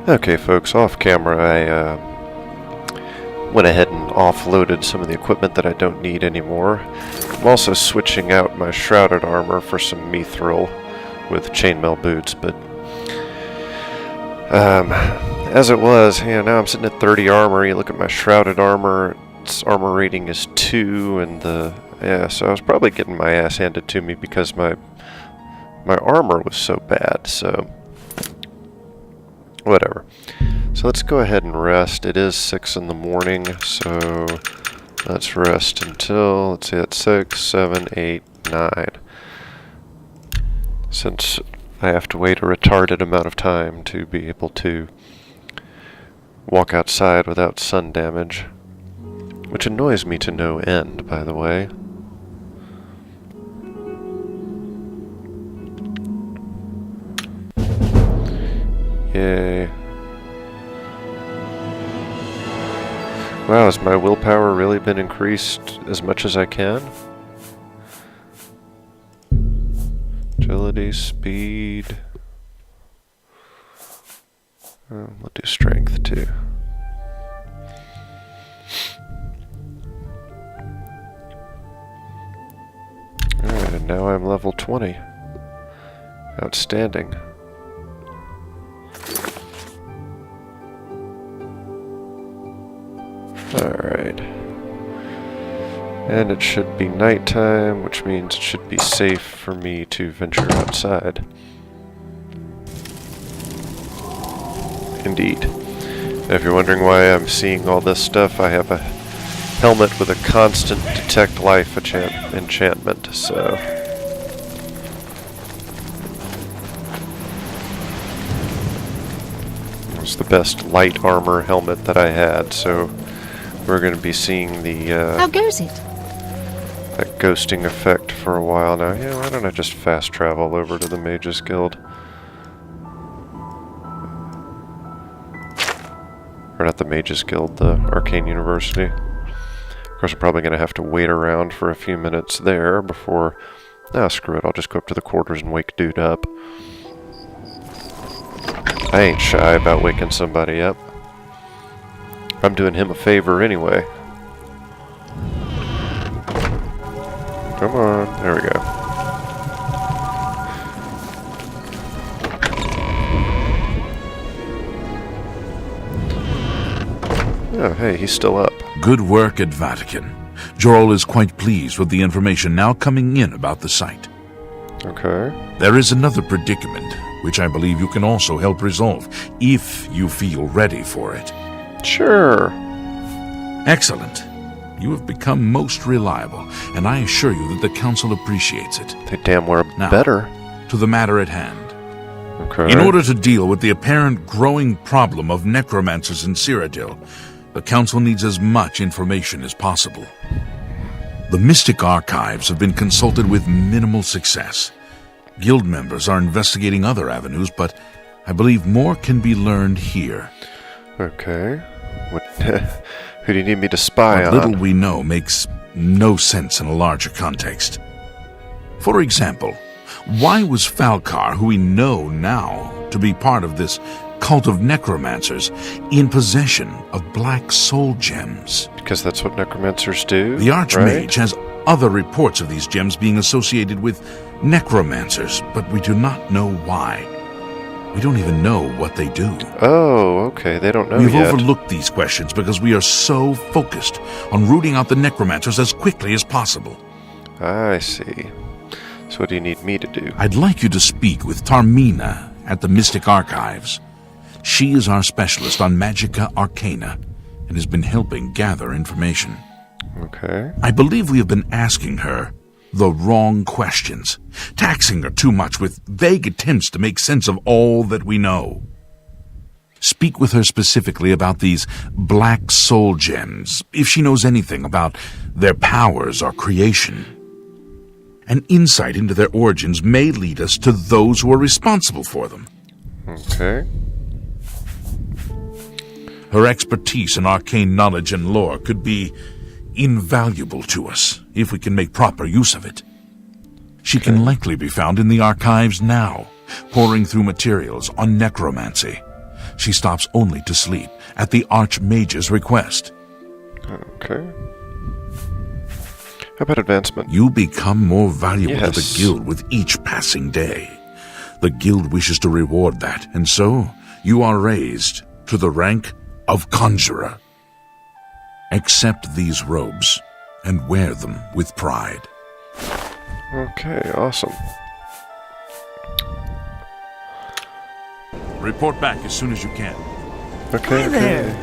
Okay, folks, off camera, I went ahead and offloaded some of the equipment that I don't need anymore. I'm also switching out my shrouded armor for some mithril with chainmail boots, but as it was, now I'm sitting at 30 armor. You look at my shrouded armor, its armor rating is 2, and so I was probably getting my ass handed to me because my armor was so bad, so whatever. So let's go ahead and rest. It is 6 in the morning, so let's rest until, let's see, it's 6, 7, 8, 9. Since I have to wait a retarded amount of time to be able to walk outside without sun damage, which annoys me to no end, by the way. Yay. Wow, has my willpower really been increased as much as I can? Agility, speed. We'll do strength too. Alright, and now I'm level 20. Outstanding. Alright. And it should be nighttime, which means it should be safe for me to venture outside. Indeed. If you're wondering why I'm seeing all this stuff, I have a helmet with a constant detect life enchantment, so it was the best light armor helmet that I had, so we're going to be seeing the how goes it? That ghosting effect for a while now. Yeah, why don't I just fast travel over to the Mages Guild? Or not the Mages Guild, the Arcane University. Of course, I'm probably going to have to wait around for a few minutes there before... Ah, screw it, I'll just go up to the quarters and wake dude up. I ain't shy about waking somebody up. I'm doing him a favor anyway. Come on, there we go. Oh, hey, he's still up. Good work at Vatican. Jorl is quite pleased with the information now coming in about the site. Okay. There is another predicament, which I believe you can also help resolve, if you feel ready for it. Sure. Excellent. You have become most reliable, and I assure you that the Council appreciates it. They damn well Now, better. To the matter at hand. Okay. In order to deal with the apparent growing problem of necromancers in Cyrodiil, the Council needs as much information as possible. The Mystic Archives have been consulted with minimal success. Guild members are investigating other avenues, but I believe more can be learned here. Okay. What? Who do you need me to spy on? What little we know makes no sense in a larger context. For example, why was Falcar, who we know now to be part of this cult of necromancers, in possession of black soul gems? Because that's what necromancers do. The Archmage right? has other reports of these gems being associated with necromancers, but we do not know why. We don't even know what they do. Oh, okay. They don't know We've yet. overlooked these questions because we are so focused on rooting out the necromancers as quickly as possible. I see. So what do you need me to do? I'd like you to speak with Tarmina at the Mystic Archives. She is our specialist on Magica Arcana and has been helping gather information. Okay. I believe we have been asking her the wrong questions, taxing her too much with vague attempts to make sense of all that we know. Speak with her specifically about these black soul gems, if she knows anything about their powers or creation. An insight into their origins may lead us to those who are responsible for them. Okay. Her expertise in arcane knowledge and lore could be invaluable to us if we can make proper use of it. She can likely be found in the archives now, poring through materials on necromancy. she stops only to sleep at the Archmage's request. Okay. How about advancement? You become more valuable to the Yes. guild with each passing day. The guild wishes to reward that, and so you are raised to the rank of Conjurer. Accept these robes and wear them with pride. Okay, awesome. Report back as soon as you can. Okay, Hi there.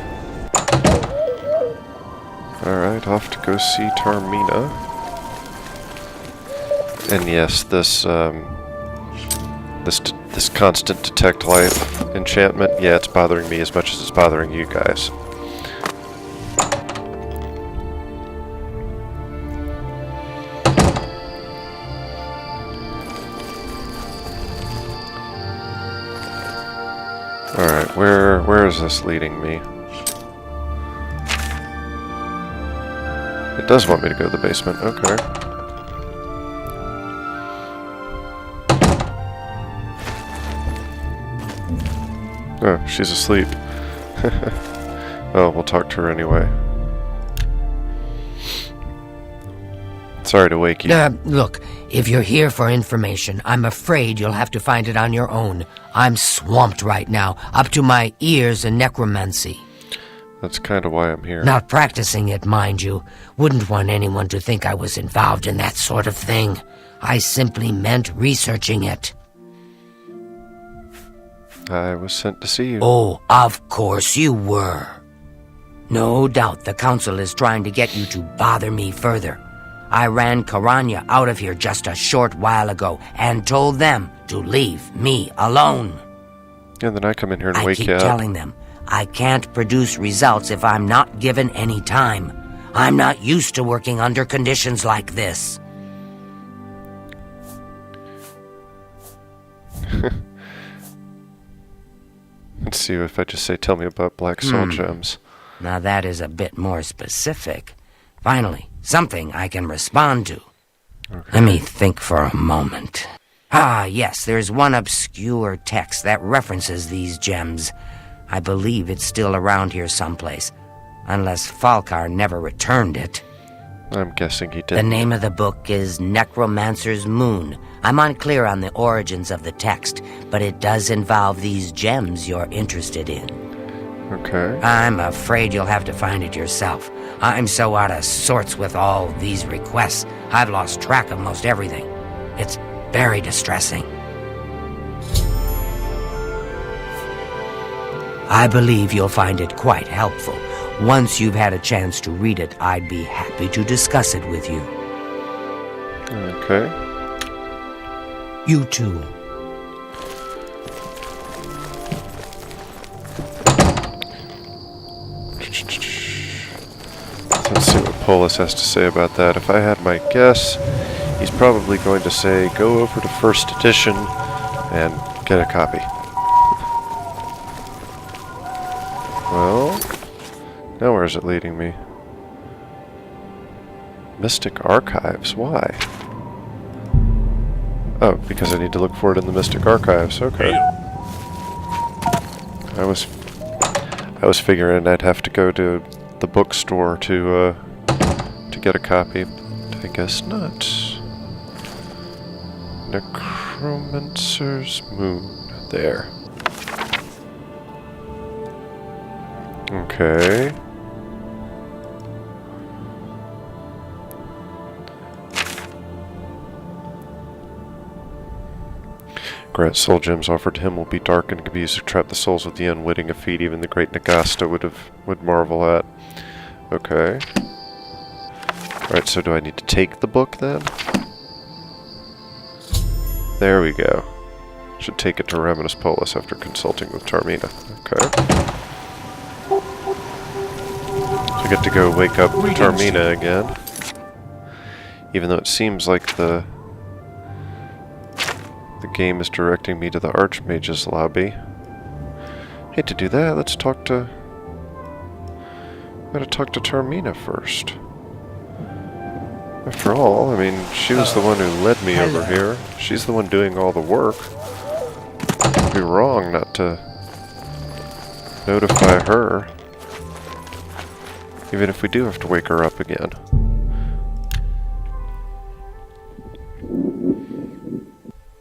Alright, off to go see Tarmina. And yes, this constant detect life enchantment, yeah, it's bothering me as much as it's bothering you guys. Alright, where is this leading me? It does want me to go to the basement, okay. Oh, she's asleep. Oh, we'll talk to her anyway. Sorry to wake you. Look, if you're here for information, I'm afraid you'll have to find it on your own. I'm swamped right now, up to my ears in necromancy. That's kind of why I'm here. Not practicing it, mind you. Wouldn't want anyone to think I was involved in that sort of thing. I simply meant researching it. I was sent to see you. Oh, of course you were. No doubt the council is trying to get you to bother me further. I ran Karanya out of here just a short while ago and told them to leave me alone. And then I come in here and I wake keep you up. telling them I can't produce results if I'm not given any time. I'm not used to working under conditions like this. Let's see if I just say, tell me about black soul gems. Now that is a bit more specific. Finally, something I can respond to. Okay. Let me think for a moment. Ah, yes, there's one obscure text that references these gems. I believe it's still around here someplace, unless Falkar never returned it. I'm guessing he The did. name of the book is Necromancer's Moon. I'm unclear on the origins of the text, but it does involve these gems you're interested in. Okay. I'm afraid you'll have to find it yourself. I'm so out of sorts with all these requests, I've lost track of most everything. It's very distressing. I believe you'll find it quite helpful. Once you've had a chance to read it, I'd be happy to discuss it with you. Okay. You too. Let's see what Polis has to say about that. If I had my guess, he's probably going to say, go over to first edition and get a copy. Well, now where is it leading me? Mystic Archives, why? Oh, because I need to look for it in the Mystic Archives, okay. I was figuring I'd have to go to the bookstore to get a copy. I guess not. Necromancer's Moon. There. Okay. Grant soul gems offered to him will be dark and can be used to trap the souls of the unwitting, a feat even the great Nagasta would marvel at. Okay. Alright, so do I need to take the book then? There we go. Should take it to Raminus Polis after consulting with Tarmina. Okay. So I get to go wake up Tarmina again. Even though it seems like the game is directing me to the Archmage's lobby. Hate to do that. Let's talk to... Gotta talk to Tarmina first. After all, I mean, she was the one who led me over here. She's the one doing all the work. It'd be wrong not to notify her. Even if we do have to wake her up again.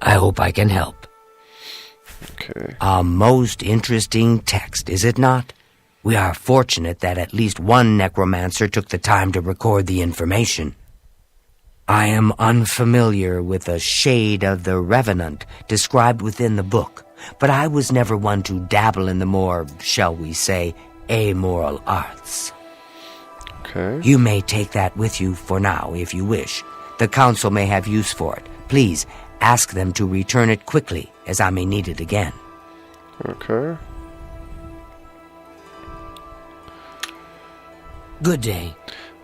I hope I can help. Okay. A most interesting text, is it not? We are fortunate that at least one necromancer took the time to record the information. I am unfamiliar with the shade of the revenant described within the book, but I was never one to dabble in the more, shall we say, amoral arts. Okay. You may take that with you for now, if you wish. The council may have use for it. Please, ask them to return it quickly, as I may need it again. Okay. Good day.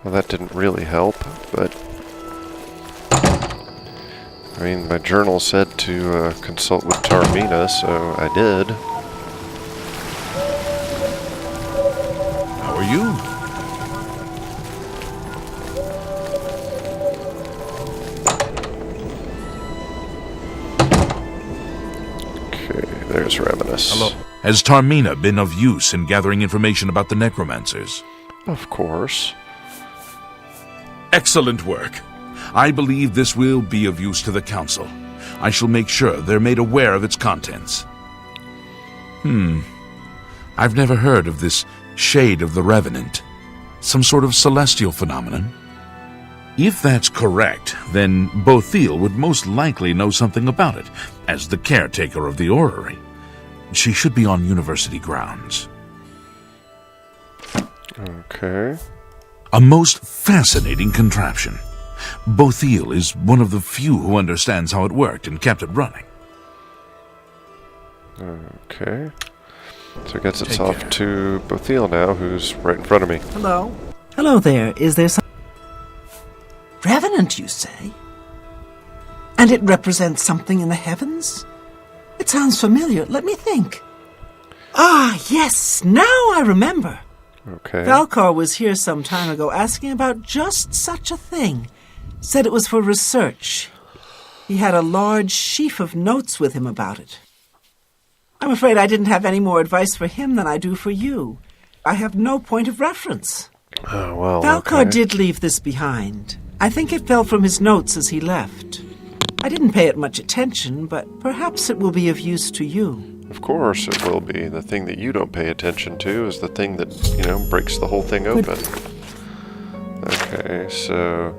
Well, that didn't really help, but... I mean, my journal said to consult with Tarmina, so I did. How are you? Okay, there's Ravenous. Hello. Has Tarmina been of use in gathering information about the Necromancers? Of course. Excellent work. I believe this will be of use to the Council. I shall make sure they're made aware of its contents. I've never heard of this Shade of the Revenant. Some sort of celestial phenomenon? If that's correct, then Bothil would most likely know something about it, as the caretaker of the orrery. She should be on university grounds. Okay. A most fascinating contraption. Bothil is one of the few who understands how it worked and kept it running. Okay. So I guess it's off to Bothil now, who's right in front of me. Hello? Hello there. Is there some... Revenant, you say? And it represents something in the heavens? It sounds familiar. Let me think. Ah, yes. Now I remember. Okay. Valkar was here some time ago asking about just such a thing. Said it was for research. He had a large sheaf of notes with him about it. I'm afraid I didn't have any more advice for him than I do for you. I have no point of reference. Oh, well, Valkar okay. did leave this behind. I think it fell from his notes as he left. I didn't pay it much attention, but perhaps it will be of use to you. Of course it will be. The thing that you don't pay attention to is the thing that, breaks the whole thing open. Okay, so...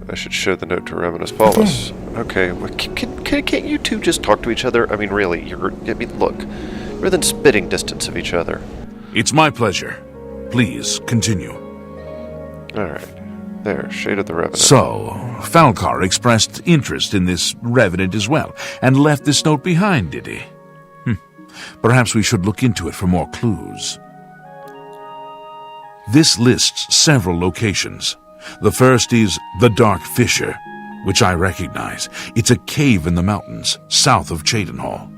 I should show the note to Ravenous Paulus. Okay, well, can't you two just talk to each other? I mean, really, look. You're within spitting distance of each other. It's my pleasure. Please, continue. Alright. There, Shade of the Revenant. So, Falcar expressed interest in this Revenant as well, and left this note behind, did he? Perhaps we should look into it for more clues. This lists several locations. The first is the Dark Fissure, which I recognize. It's a cave in the mountains, south of Cheydinhall.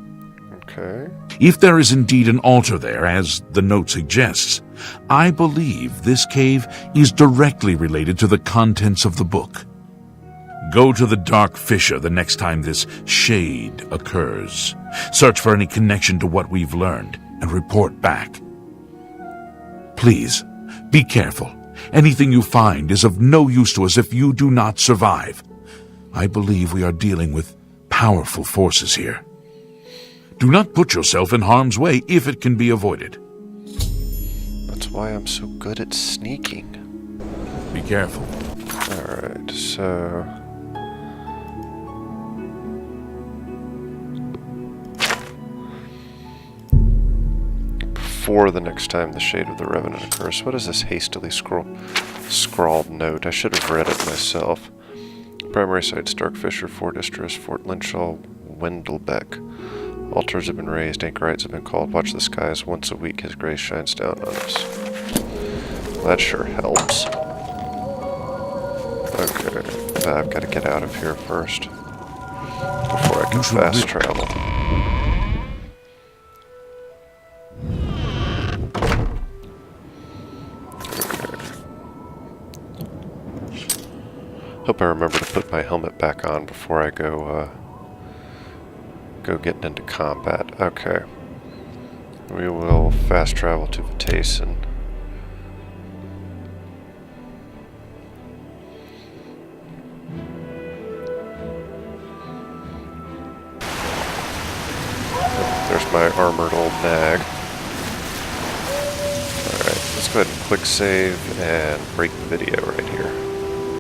Okay. If there is indeed an altar there, as the note suggests, I believe this cave is directly related to the contents of the book. Go to the Dark Fissure the next time this shade occurs. Search for any connection to what we've learned, and report back. Please, be careful. Anything you find is of no use to us if you do not survive. I believe we are dealing with powerful forces here. Do not put yourself in harm's way if it can be avoided. That's why I'm so good at sneaking. Be careful. Alright, so... Before the next time the Shade of the Revenant occurs, what is this hastily scrawled note? I should have read it myself. Primary sites, Dark Fissure, Fort Istris, Fort Linshaw, Wendelbeck. Altars have been raised, anchorites have been called. Watch the skies. Once a week his grace shines down on us. Well, that sure helps. Okay, I've got to get out of here first. Before I can fast travel. Hope I remember to put my helmet back on before I go getting into combat. Okay. We will fast travel to Vitasen. There's my armored old nag. Alright, let's go ahead and quick save and break the video right here.